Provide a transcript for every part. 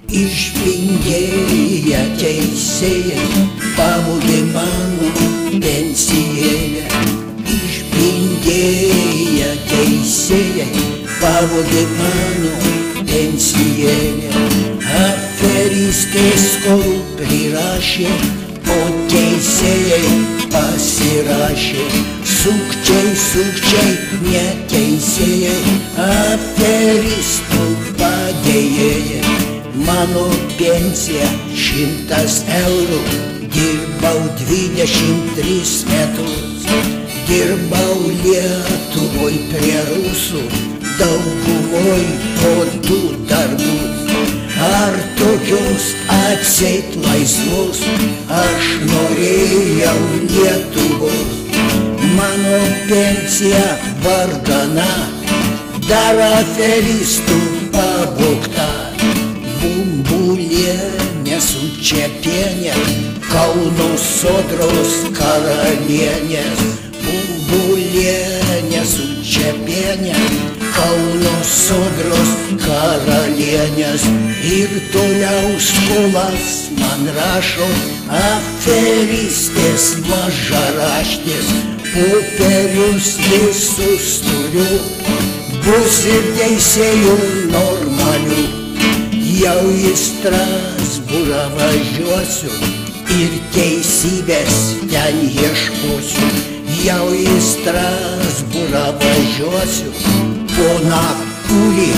Išpindėję teisėjai pavogė mano pensijėlę. Išpindėję teisėjai pavogė mano pensijėlę. Aferistės skolų prirašė, o teisėjai pasirašė. Sukčiai, sukčiai, neteisėjai, aferistų padėjėjai. Mano pensija 100 eurų, dirbau 23 metus. Dirbau Lietuvoj prie rusų, daugumoj podų darbus. Ar tokios atseit laisvos aš norėjau Lietuvos. Mano pensija vargana, dar aferistų pavogta. Bumbulienė su Čepienė, Kauno Sodros karalienės. Bumbulienė su Čepienė, Kauno Sodros karalienės. Ir toliau skolas man rašo aferistės mažaraštės. Popierius visus turiu, bus ir teisėjų normalių. Jau į Strasbūrą važiuosiu ir teisybės ten ieškosiu. Jau į Strasbūrą važiuosiu, poną Kulį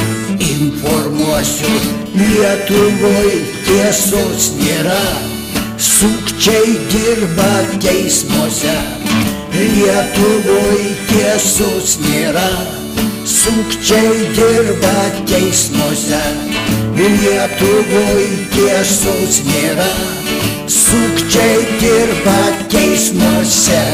informuosiu. Lietuvoj tiesos nėra, sukčiai dirba teismuose. Lietuvoj tiesos nėra, sukčiai dirba teismuose. Lietuvoj tiesos nėra, sukčiai dirba teismuose.